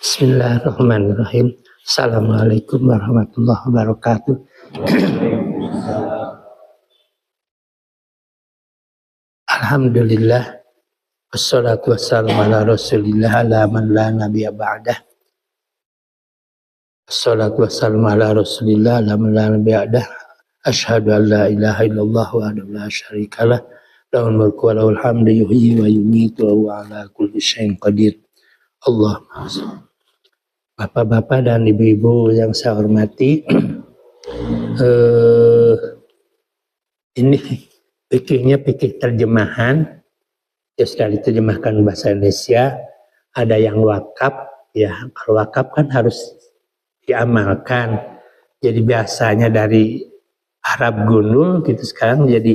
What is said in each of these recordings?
Bismillahirrahmanirrahim. Assalamualaikum warahmatullahi wabarakatuh. Alhamdulillah. Wassalatu wassalamu ala rasulillah ala man la nabiyya ba'dah. Wassalatu wassalamu ala rasulillah ala man la nabiyya ba'dah. Asyhadu an la ilaha illallah wahdahu la syarikalah. Lahul mulku wa lahul hamdu yuhyi wa yumiitu wa huwa ala kulli syai'in qadir. Allahumma. Bapak-bapak dan ibu-ibu yang saya hormati, ini fikihnya fikih terjemahan, ya sudah diterjemahkan bahasa Indonesia. Ada yang wakaf, ya kalau wakaf kan harus diamalkan. Jadi biasanya dari Arab gundul gitu, sekarang jadi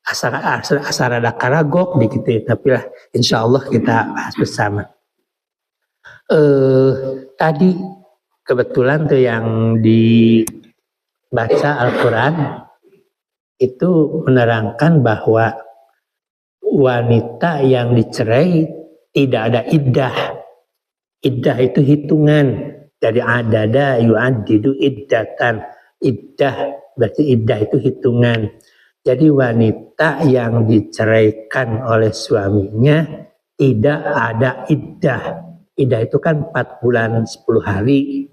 asal ada karagok dikit, tapi lah insya Allah kita bahas bersama. Tadi kebetulan tuh yang dibaca Al-Quran itu menerangkan bahwa wanita yang dicerai tidak ada iddah. Iddah itu hitungan. Dari adada yu'addidu iddatan. Iddah berarti iddah itu hitungan. Jadi wanita yang diceraikan oleh suaminya tidak ada iddah. Iddah itu kan 4 bulan 10 hari.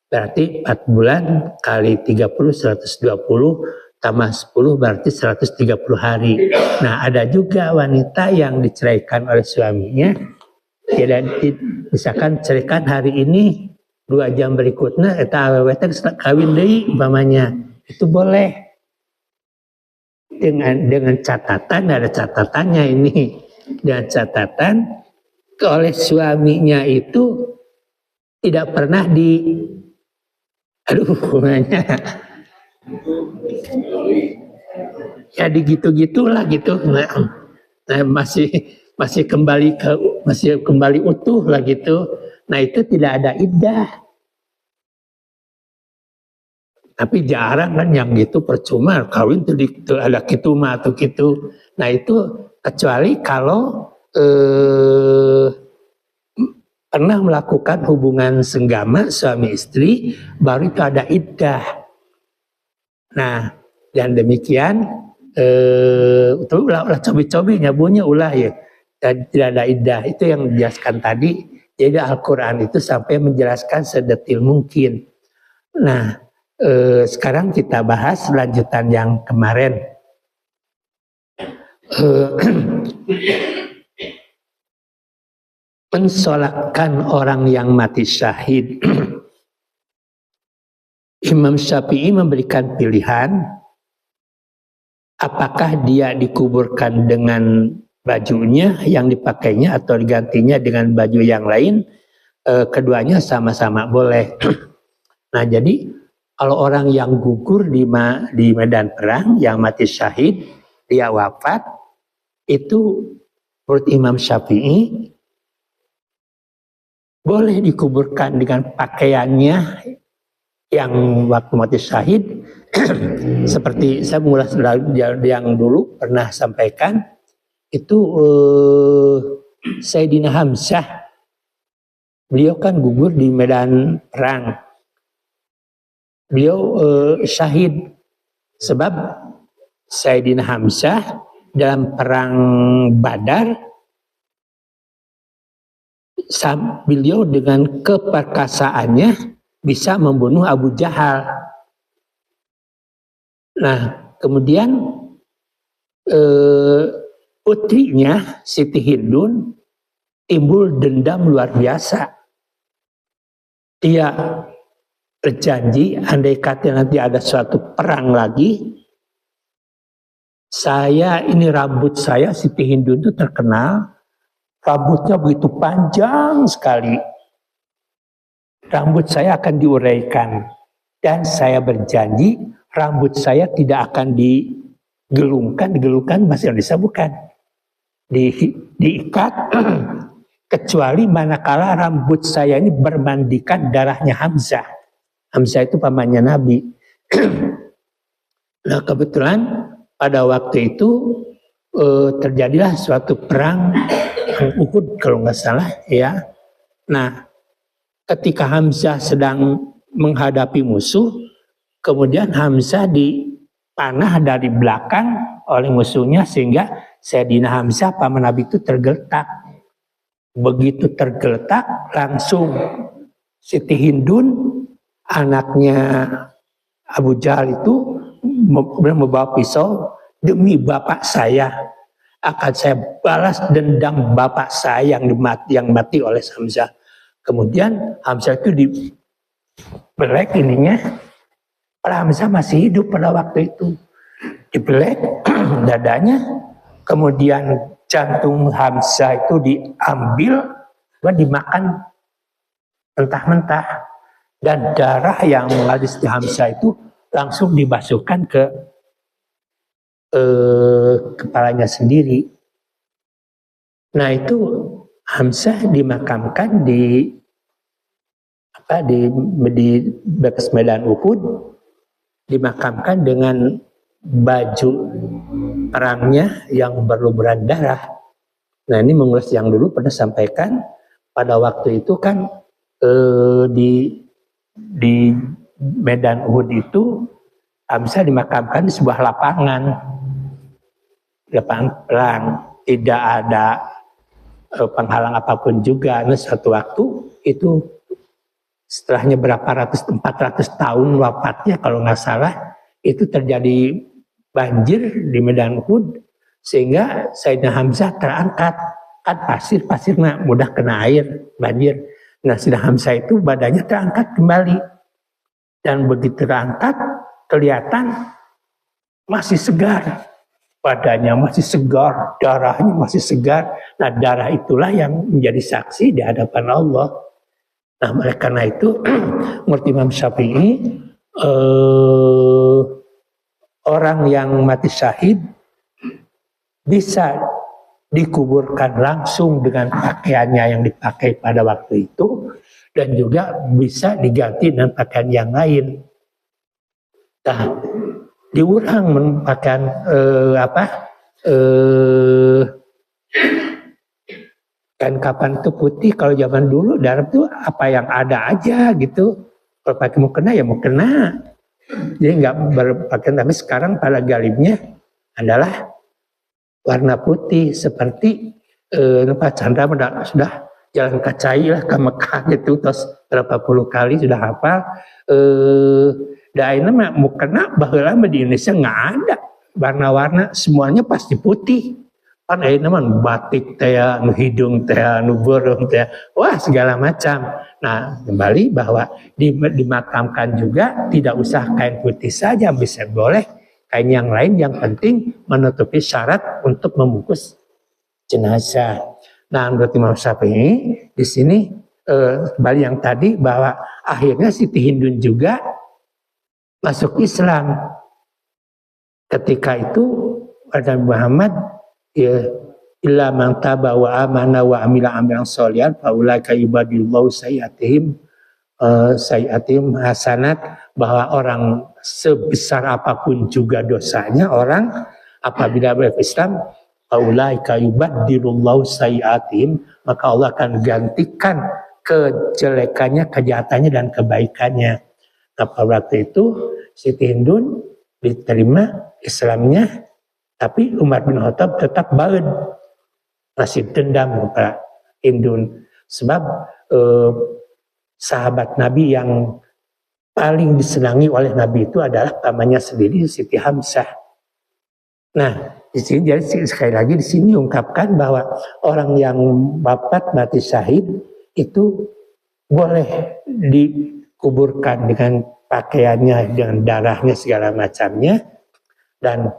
Berarti 4 bulan kali 30, 120, tambah 10 berarti 130 hari. Nah ada juga wanita yang diceraikan oleh suaminya. Misalkan ceraikan hari ini, 2 jam berikutnya, kita awet kawin deui umpamanya. Itu boleh. Dengan catatan, ada catatannya ini. Dengan catatan, oleh suaminya itu tidak pernah ya digitu-gitulah gitu. Nah, masih kembali utuh lah gitu. Nah itu tidak ada iddah. Tapi jarang kan yang gitu, percuma kawin tuh ada gitu mah atau gitu. Nah itu kecuali kalau pernah melakukan hubungan senggama suami istri, baru itu ada iddah. Nah, dan demikian ulah cobi-cobi nyabunya ulah ya, dan tidak ada iddah. Itu yang dijelaskan tadi. Jadi Al-Quran itu sampai menjelaskan sedetil mungkin. Nah, sekarang kita bahas lanjutan yang kemarin. Mensolatkan orang yang mati syahid. Imam Syafi'i memberikan pilihan, apakah dia dikuburkan dengan bajunya yang dipakainya atau digantinya dengan baju yang lain. Keduanya sama-sama boleh. Nah jadi kalau orang yang gugur di medan perang, yang mati syahid, dia wafat, itu menurut Imam Syafi'i boleh dikuburkan dengan pakaiannya yang waktu mati syahid. Seperti saya mengulas yang dulu pernah sampaikan, itu Sayyidina Hamzah, beliau kan gugur di medan perang. Beliau syahid sebab Sayyidina Hamzah dalam perang Badar, beliau dengan keperkasaannya bisa membunuh Abu Jahal. Nah, kemudian putrinya Siti Hindun timbul dendam luar biasa. Dia berjanji, andai kata nanti ada suatu perang lagi, ini rambut saya, Siti Hindun itu terkenal rambutnya begitu panjang sekali. Rambut saya akan diuraikan. Dan saya berjanji rambut saya tidak akan digelungkan masih bisa bukan. Diikat kecuali manakala rambut saya ini bermandikan darahnya Hamzah. Hamzah itu pamannya Nabi. Nah kebetulan pada waktu itu terjadilah suatu perang Uhud kalau nggak salah ya. Nah ketika Hamzah sedang menghadapi musuh, kemudian Hamzah dipanah dari belakang oleh musuhnya sehingga Sayyidina Hamzah paman Nabi itu tergeletak. Begitu tergeletak langsung Siti Hindun anaknya Abu Jahal itu membawa pisau, demi bapak saya akan saya balas dendam bapak saya yang mati oleh Hamzah. Kemudian Hamzah itu dibelek ininya, Hamzah masih hidup pada waktu itu, dibelek dadanya, kemudian jantung Hamzah itu diambil dan dimakan mentah-mentah, dan darah yang mengalir di Hamzah itu langsung dibasuhkan ke kepalanya sendiri. Nah itu Hamzah dimakamkan di bekas medan Uhud, dimakamkan dengan baju perangnya yang berlumuran darah. Nah ini mengulas yang dulu pernah sampaikan pada waktu itu kan di medan Uhud itu Hamzah dimakamkan di sebuah lapangan perang, tidak ada penghalang apapun juga. Nah satu waktu itu setelahnya 400 tahun wafatnya kalau nggak salah, itu terjadi banjir di medan Uhud sehingga Sayyidina Hamzah terangkat, kan pasir mudah kena air banjir. Nah Sayyidina Hamzah itu badannya terangkat kembali, dan begitu terangkat kelihatan masih segar, badannya masih segar, darahnya masih segar. Nah darah itulah yang menjadi saksi di hadapan Allah. Nah oleh karena itu menurut Imam Syafi'i, orang yang mati syahid bisa dikuburkan langsung dengan pakaiannya yang dipakai pada waktu itu, dan juga bisa diganti dengan pakaian yang lain. Nah, diurang pakaian kain kapan itu putih. Kalau zaman dulu darah itu apa yang ada aja gitu. Kalau pakai mau kena ya mau kena. Jadi nggak berpakaian. Tapi sekarang pada galibnya adalah warna putih seperti Pak Chandra sudah jalan kacai lah ke Mekah gitu, terus berapa puluh kali sudah hafal. Daina mah mau kena baheula di Indonesia nggak ada warna-warna, semuanya pasti putih. Kan ayeuna mah batik teh, nu hidung teh, nu burung teh, wah segala macam. Nah, kembali bahwa dimakamkan juga tidak usah kain putih saja, bisa boleh kain yang lain, yang penting menutupi syarat untuk membungkus jenazah. Nah, menurut Imam Syafi'i di sini kembali yang tadi bahwa akhirnya Siti Hindun juga masuk Islam. Ketika itu Nabi Muhammad ya illa man taba wa amana wa amila amalan sholihan fa ulaika yubadillahu sayyi'atihim hasanat, bahwa orang sebesar apapun juga dosanya orang apabila berislam fa ulaika yubadillahu sayyi'atihim, maka Allah akan gantikan kejelekannya, kejahatannya dan kebaikannya. Nah, pada waktu itu Siti Hindun diterima Islamnya, tapi Umar bin Khattab tetap baud, masih dendam kepada Hindun, sebab sahabat Nabi yang paling disenangi oleh Nabi itu adalah pamannya sendiri, Siti Hamzah. Nah, di sini jadi sekali lagi di sini ungkapkan bahwa orang yang wafat mati syahid itu boleh dikuburkan dengan pakaiannya, dengan darahnya segala macamnya, dan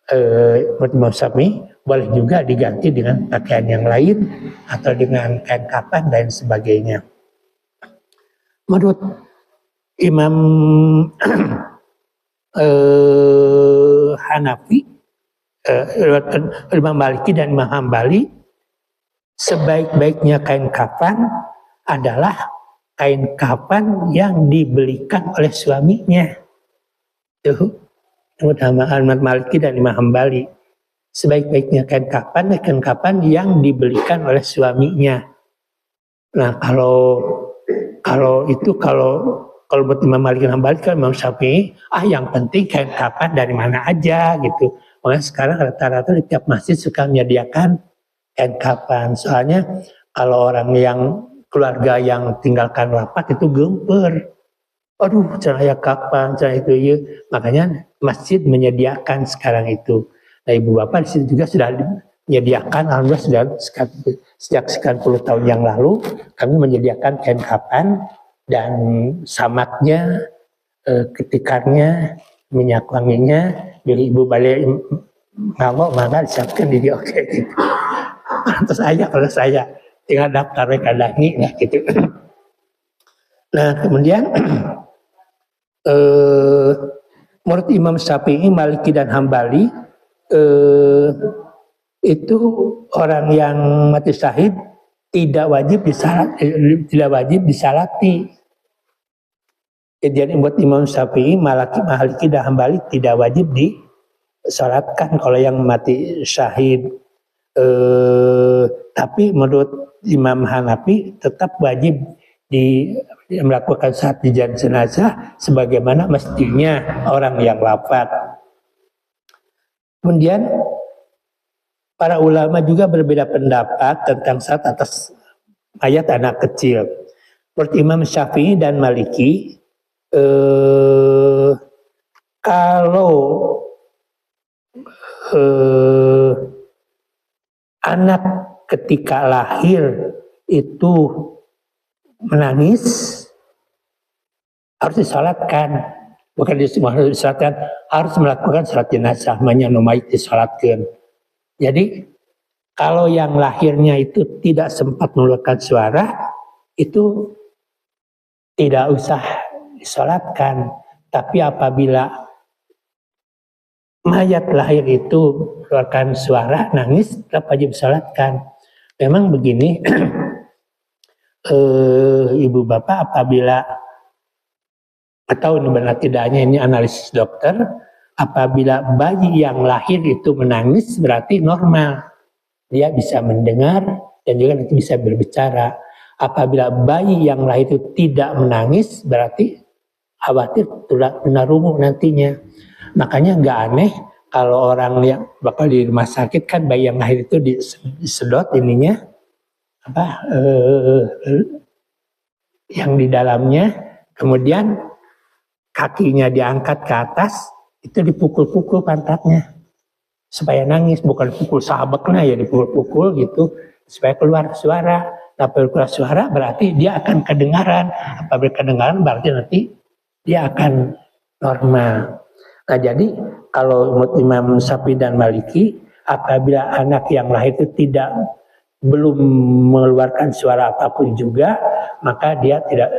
menurut Imam Syafi'i boleh juga diganti dengan pakaian yang lain atau dengan kain kapan dan sebagainya. Menurut Imam Hanafi, Imam Maliki dan Imam Hambali, sebaik-baiknya kain kafan adalah kain kafan yang dibelikan oleh suaminya. Tuh, Imam Maliki dan Imam Hambali, sebaik-baiknya kain kafan yang dibelikan oleh suaminya. Nah, kalau kalau buat Imam Malik dan Hambali kan Imam Syafi'i, yang penting kain kapan dari mana aja gitu. Makanya sekarang rata-rata di tiap masjid suka menyediakan kain kapan. Soalnya kalau orang yang keluarga yang tinggalkan wafat itu gemper. Aduh, celana kapan, celana itu ya. Makanya masjid menyediakan sekarang itu. Nah, ibu bapak di sini juga sudah menyediakan, alhamdulillah sudah sejak sekian puluh tahun yang lalu kami menyediakan kain kapan dan samaknya, ketikarnya, minyak wanginya. Jadi ibu balik nggak mau maka disiapkan jadi oke gitu. Terus kalau saya tinggal daftar rekadani lah gitu. Nah kemudian menurut Imam Syafi'i, Maliki dan Hambali itu orang yang mati syahid tidak wajib disalati. Jadi buat Imam Syafi'i, Maliki dan Hambali tidak wajib disalatkan kalau yang mati syahid. Tapi menurut Imam Hanafi tetap wajib melakukan salat di jenazah sebagaimana mestinya orang yang wafat. Kemudian para ulama juga berbeda pendapat tentang salat atas mayat anak kecil. Menurut Imam Syafi'i dan Maliki, kalau anak ketika lahir itu menangis harus disalatkan, bukan disalatkan, harus melakukan salat jenazah, menyanomait disalatkan. Jadi kalau yang lahirnya itu tidak sempat mengeluarkan suara, itu tidak usah disalatkan. Tapi apabila mayat lahir itu mengeluarkan suara, nangis, tetap wajib disalatkan. Memang begini, ibu bapak apabila, atau ini benar tidaknya ini analisis dokter, apabila bayi yang lahir itu menangis berarti normal, dia bisa mendengar dan juga nanti bisa berbicara. Apabila bayi yang lahir itu tidak menangis berarti khawatir tunarungu nantinya. Makanya nggak aneh kalau orang yang bakal di rumah sakit kan bayi yang lahir itu disedot ininya yang di dalamnya, kemudian kakinya diangkat ke atas, itu dipukul-pukul pantatnya supaya nangis, bukan pukul sahabaknya ya, dipukul-pukul gitu supaya keluar suara. Tapi keluar suara berarti dia akan kedengaran. Apabila kedengaran berarti nanti dia akan normal. Nah jadi kalau menurut Imam Syafi'i dan Maliki, apabila anak yang lahir itu belum mengeluarkan suara apapun juga, maka dia tidak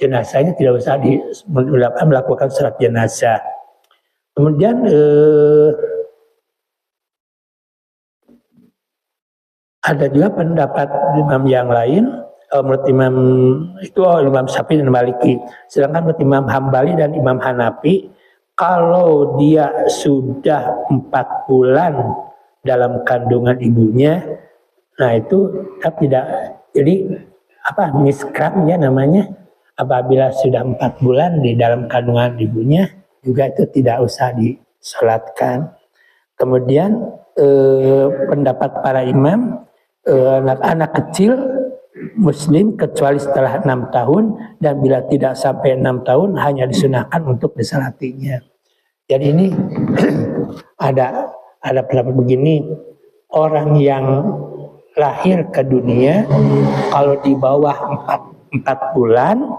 jenazahnya tidak usah melakukan salat jenazah. Kemudian ada juga pendapat imam yang lain, menurut Imam Syafi'i dan Maliki. Sedangkan menurut Imam Hambali dan Imam Hanafi, kalau dia sudah 4 bulan dalam kandungan ibunya, nah itu tidak, jadi miskramnya namanya, apabila sudah 4 bulan di dalam kandungan ibunya juga itu tidak usah disalatkan. Kemudian pendapat para imam, anak-anak kecil muslim kecuali setelah 6 tahun dan bila tidak sampai 6 tahun hanya disunahkan untuk disalatinya. Jadi ini ada pendapat begini, orang yang lahir ke dunia kalau di bawah 4 bulan,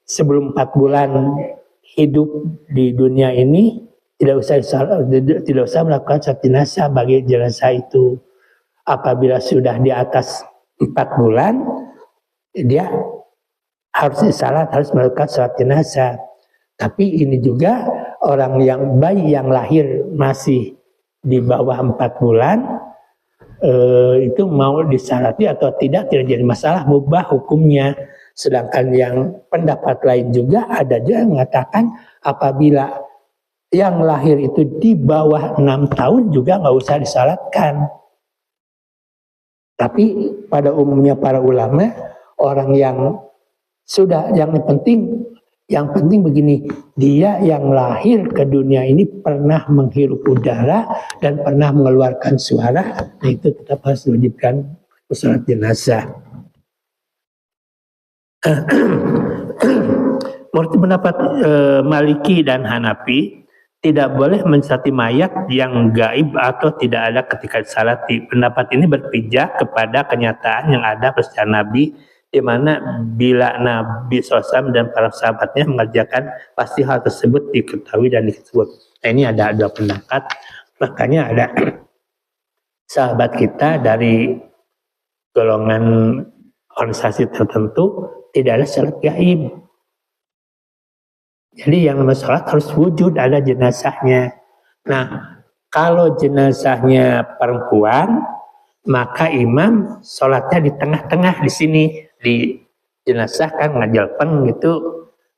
sebelum 4 bulan hidup di dunia ini tidak usah melakukan salat jenazah bagi jenazah itu. Apabila sudah di atas 4 bulan, dia harus melakukan salat jenazah. Tapi ini juga orang yang bayi yang lahir masih di bawah 4 bulan, itu mau disalati atau tidak jadi masalah, mubah hukumnya. Sedangkan yang pendapat lain juga ada juga yang mengatakan apabila yang lahir itu di bawah 6 tahun juga nggak usah disalatkan. Tapi pada umumnya para ulama, orang yang sudah, yang penting begini, dia yang lahir ke dunia ini pernah menghirup udara dan pernah mengeluarkan suara, nah itu tetap harus diwajibkan sholat jenazah. Menurut pendapat Maliki dan Hanafi, tidak boleh mensolati mayat yang gaib atau tidak ada ketika disalati. Pendapat ini berpijak kepada kenyataan yang ada pada Nabi, di mana bila Nabi SAW dan para sahabatnya mengerjakan, pasti hal tersebut diketahui dan disebut. Nah, ini ada dua pendapat, makanya ada sahabat kita dari golongan organisasi tertentu tidak ada salat gaib. Jadi yang namanya salat harus wujud, ada jenazahnya. Nah, kalau jenazahnya perempuan, maka imam sholatnya di tengah-tengah di sini, di jenazah kan ngajalpen gitu.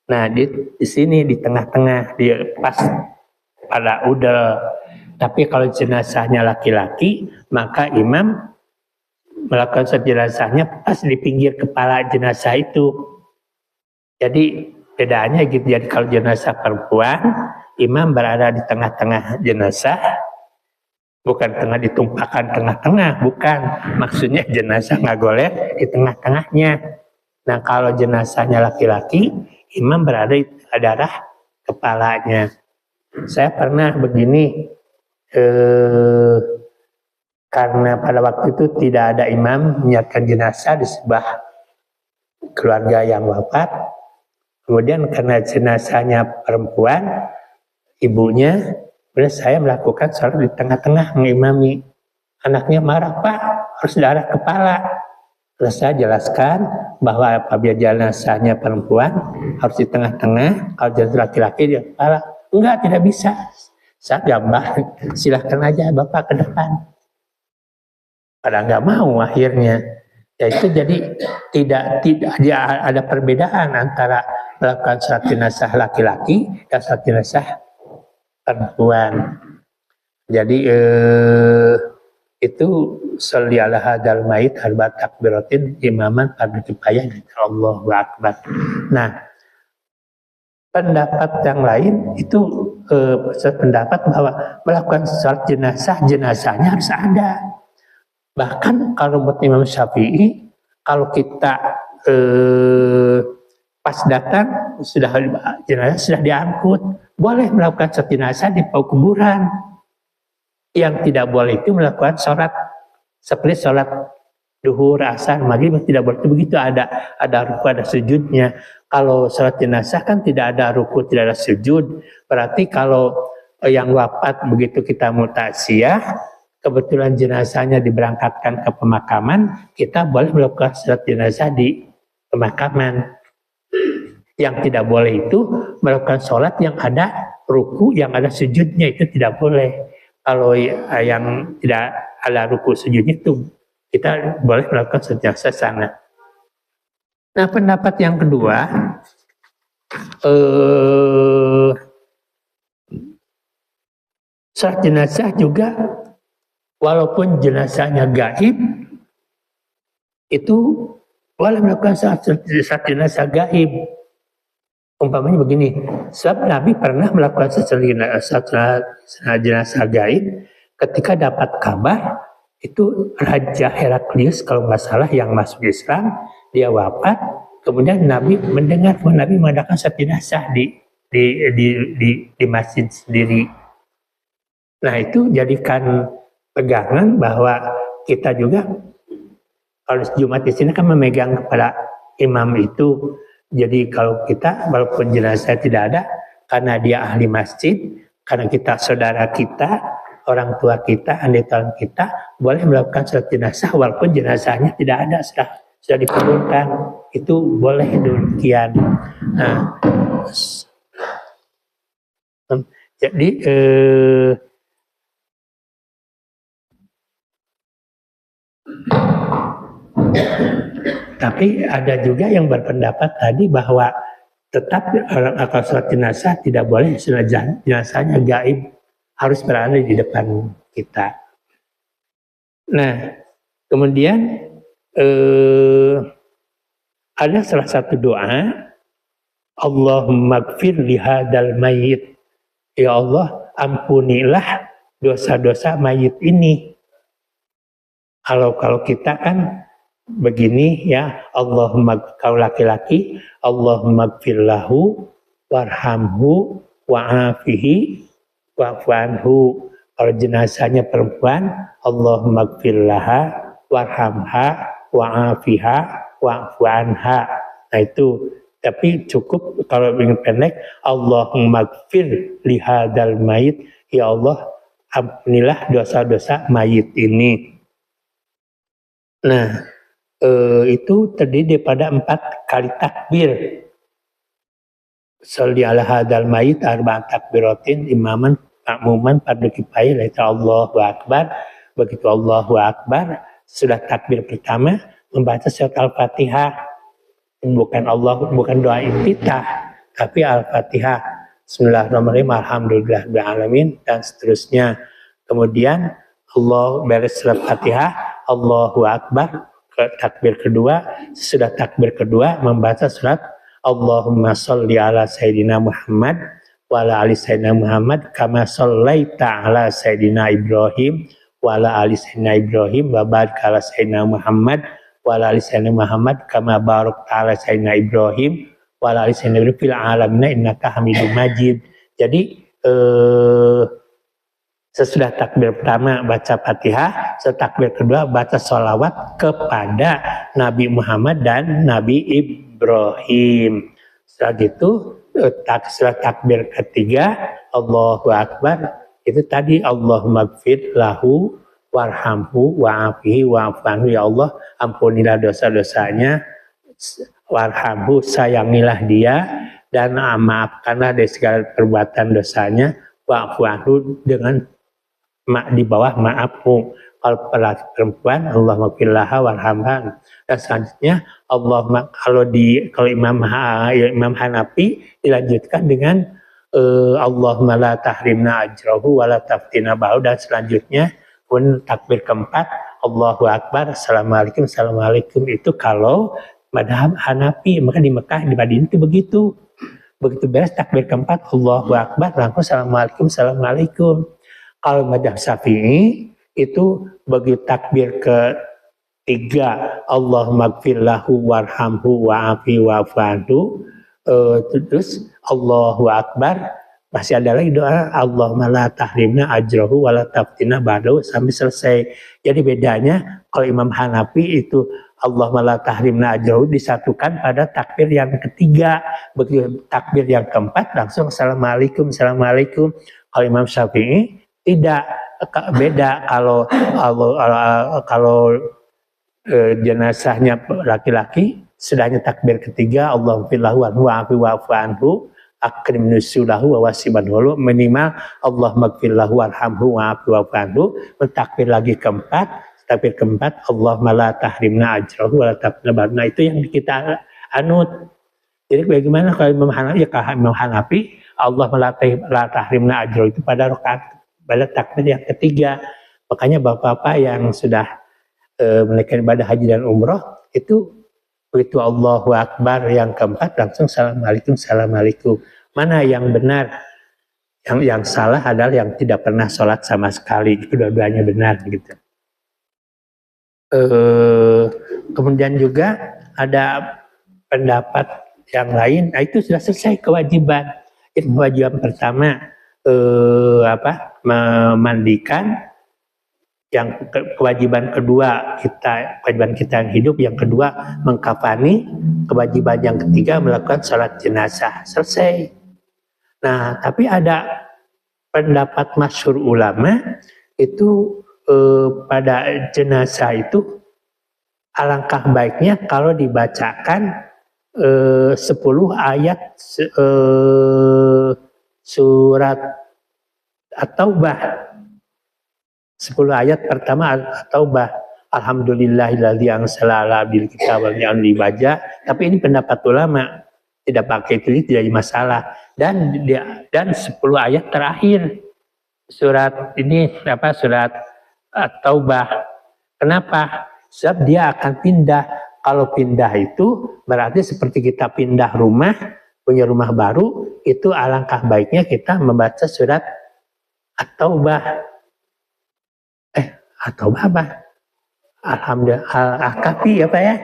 Nah di sini di tengah-tengah, di pas pada udel. Tapi kalau jenazahnya laki-laki, maka imam melakukan sholat jenazahnya pas di pinggir kepala jenazah itu. Jadi bedanya gitu. Jadi kalau jenazah perempuan, imam berada di tengah-tengah jenazah. Bukan tengah ditumpahkan tengah-tengah, bukan. Maksudnya jenazah nggak boleh di tengah-tengahnya. Nah kalau jenazahnya laki-laki, imam berada di daerah kepalanya. Saya pernah begini, karena pada waktu itu tidak ada imam menyiapkan jenazah di sebuah keluarga yang wafat. Kemudian karena jenazahnya perempuan, ibunya, kemudian saya melakukan sholat di tengah-tengah mengimami. Anaknya marah, Pak, harus darah kepala. Terus saya jelaskan bahwa apabila jenazahnya perempuan harus di tengah-tengah, kalau jenazah laki-laki di kepala. Enggak, tidak bisa. Saya gambar, silahkan aja Bapak ke depan. Pada nggak mau akhirnya. Ya itu jadi tidak ada perbedaan antara melakukan sholat jenazah laki-laki dan sholat jenazah perempuan. Jadi itu sholli ala hadzal mait arba takbiratin imaman fardu kifayah, Allahu akbar. Nah, pendapat yang lain itu pendapat bahwa melakukan sholat jenazahnya harus ada. Bahkan kalau buat Imam Syafi'i, kalau kita pas datang jenazah sudah diangkut, boleh melakukan sholat jenazah di bawah kuburan. Yang tidak boleh itu melakukan sholat seperti sholat duhur, asar, maghrib, tidak boleh. Itu begitu ada ruku, ada sujudnya. Kalau sholat jenazah kan tidak ada ruku, tidak ada sujud. Berarti kalau yang wafat begitu kita mutasyah, kebetulan jenazahnya diberangkatkan ke pemakaman, kita boleh melakukan sholat jenazah di pemakaman. Yang tidak boleh itu melakukan sholat yang ada ruku, yang ada sujudnya, itu tidak boleh. Kalau yang tidak ada ruku sujudnya itu kita boleh melakukan sholat jenazah sana. Nah, pendapat yang kedua, sholat jenazah juga walaupun jenazahnya gaib, itu boleh melakukan sholat jenazah gaib. Umpamanya begini, sebab Nabi pernah melakukan sholat jenazah gaib ketika dapat kabar itu Raja Heraklius kalau nggak salah yang masuk Islam, dia wafat. Kemudian Nabi mendengar bahwa Nabi mengadakan sholat jenazah di masjid sendiri. Nah itu jadikan pegangan bahwa kita juga kalau Jumat di sini kan memegang kepada imam itu. Jadi kalau kita walaupun jenazah tidak ada, karena dia ahli masjid, karena kita saudara kita, orang tua kita, ahli tahun kita, boleh melakukan sholat jenazah walaupun jenazahnya tidak ada, sudah dikuburkan. Itu boleh demikian. Nah, jadi tapi ada juga yang berpendapat tadi bahwa tetap kalau sholat jenazah tidak boleh, jenazahnya gaib, harus berada di depan kita. Nah, kemudian ada salah satu doa, Allahumma gfir lihadal mayit. Ya Allah, ampunilah dosa-dosa mayit ini. Kalau kita kan begini ya, Allahumma, kau laki-laki, Allahumma gfir lahu warhamhu wa'afihi wa'fu'anhu. Kalau jenazahnya perempuan, Allahumma gfir laha warhamha wa'afiha wa'fu'anha. Nah itu, tapi cukup kalau ingin pendek, Allahumma gfir lihadal mayit. Ya Allah, ampunilah dosa-dosa mayit ini. Nah, itu terdiri daripada 4 kali takbir. Sholli ala hadal mayit arba'at takbiratin imaman makmuman fardu kifayah laita Allahu akbar. Begitu Allahu akbar, sudah takbir pertama membaca surat Al-Fatihah. Bukan doa iftitah, tapi Al-Fatihah. Bismillahirrahmanirrahim, alhamdulillahirabbil alamin dan seterusnya. Kemudian Allah beres surat Fatihah, Allahu akbar, ke takbir kedua. Sudah takbir kedua membaca surat Allahumma sholli ala sayyidina Muhammad wa ala ali sayyidina Muhammad kama shallaita ala sayyidina Ibrahim wa ala ali sayyidina Ibrahim wa barik ala sayyidina Muhammad wa ala ali sayyidina Muhammad kama barakta ala sayyidina Ibrahim wa ala ali sayyidina Ibrahim fil alamin innaka Hamidum Majid. Jadi sesudah takbir pertama baca Fatihah, sesudah takbir kedua baca sholawat kepada Nabi Muhammad dan Nabi Ibrahim. Setelah itu setelah takbir ketiga Allahu Akbar, itu tadi Allahumma gfir lahu warhamhu wa'afihi wa'afanhu. Ya Allah, ampunilah dosa-dosanya, warhamhu, sayangilah dia, dan maafkanlah dari segala perbuatan dosanya, wa'afanhu, dengan di bawah maafmu. Kalau laki perempuan, Allahumma gfirlaha warhamha. Dan selanjutnya Allahumma, kalau Imam Hanafi dilanjutkan dengan Allahumma la tahrimna ajrahu wa la taftina ba'u. Dan selanjutnya pun takbir keempat Allahu Akbar, Assalamualaikum, Assalamualaikum. Itu kalau madhab Hanafi. Maka di Mekah, di Madinah itu begitu. Begitu beres takbir keempat Allahu Akbar, langsung Assalamualaikum, Assalamualaikum. Kalau madhab Syafi'i itu begitu takbir ketiga Allahumma gfir lahu warhamhu wa'afi wa'afanhu, terus Allahu Akbar, masih ada lagi doa Allahumma la tahrimna ajrahu wa la taftina ba'dahu sampai selesai. Jadi bedanya kalau Imam Hanafi itu Allahumma la tahrimna ajrahu disatukan pada takbir yang ketiga. Begitu takbir yang keempat langsung Assalamualaikum, Assalamualaikum. Kalau Imam Syafi'i tidak, beda. Kalau jenazahnya laki-laki, sudahnya takbir ketiga Allahumma fillahu wa'afi wa'afu anhu akrim nusulahu wa wasiban hulu, minimal Allahumma gfirlahu warhamhu wa'afi wa'afu anhu. Takbir lagi keempat, takbir keempat Allahumma la tahrimna ajrahu wa la taftina ba'dahu. Nah, itu yang kita anut. Jadi bagaimana kalau Imam Hanafi? Ya, Imam Hanafi Allahumma la tahrimna ajrahu itu pada rakaat, pada takbir yang ketiga. Makanya bapak-bapak yang sudah menaikkan ibadah haji dan umroh itu begitu Allahu Akbar yang keempat langsung Assalamualaikum, Assalamualaikum. Mana yang benar? Yang salah adalah yang tidak pernah sholat sama sekali. Itu dua-duanya benar gitu. Kemudian juga ada pendapat yang lain. Nah, itu sudah selesai kewajiban. Itu kewajiban pertama memandikan. Yang kewajiban kedua kewajiban kita yang hidup, yang kedua mengkafani, kewajiban yang ketiga melakukan sholat jenazah. Selesai. Nah, tapi ada pendapat masyhur ulama itu pada jenazah itu alangkah baiknya kalau dibacakan 10 ayat surat At-Taubah. 10 ayat pertama At-Taubah. Alhamdulillahilladzi anzala ala abdil kitab wa lam dibaca. Tapi ini pendapat ulama, tidak pakai itu tidak masalah. Dan 10 ayat terakhir surat ini surat At-Taubah. Kenapa? Sebab dia akan pindah. Kalau pindah itu berarti seperti kita pindah rumah, punya rumah baru, itu alangkah baiknya kita membaca surat At-Taubah. At-Taubah apa? Alhamdulillah, Al-Kahfi apa ya?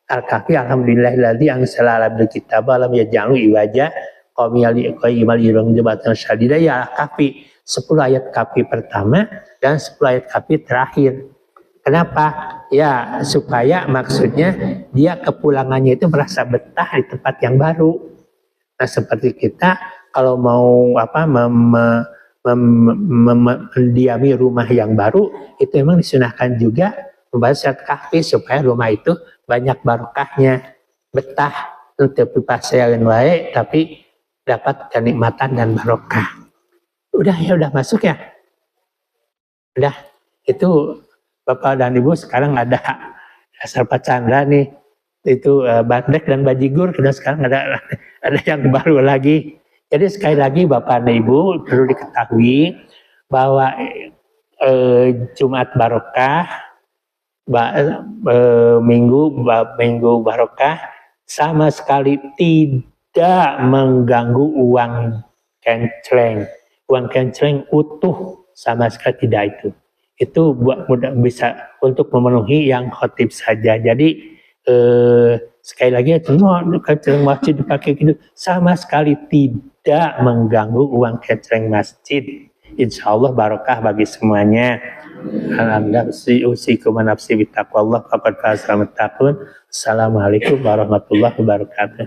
Al-Kahfi, alhamdulillahilladzi anzala ala abdil kitaba lam yaj'alhu iwaja qawmiyal irang jabatan syadida. Ya Al-Kahfi, 10 ayat Kahfi pertama dan 10 ayat Kahfi terakhir. Kenapa? Ya supaya maksudnya dia kepulangannya itu merasa betah di tempat yang baru. Nah seperti kita kalau mau mendiami rumah yang baru, itu memang disunahkan juga membaca surat Kahfi supaya rumah itu banyak barokahnya, betah untuk pasien wae tapi dapat kenikmatan dan barokah. Udah ya, udah masuk ya. Udah, itu Bapak dan Ibu sekarang ada dasar Pak Chandra nih, itu bandrek dan bajigur, sudah sekarang ada yang baru lagi. Jadi sekali lagi Bapak dan Ibu perlu diketahui bahwa Jumat Barokah, minggu barokah sama sekali tidak mengganggu uang kencleng. Uang kencleng utuh sama sekali tidak itu. Itu mudah bisa untuk memenuhi yang khotib saja. Jadi sekali lagi semua kencleng masjid dipakai gitu sama sekali tidak mengganggu uang kencleng masjid. Insya Allah barokah bagi semuanya. Alhamdulillah, usikum nafsi bitaqwallah faqad faz. Assalamualaikum warahmatullahi wabarakatuh.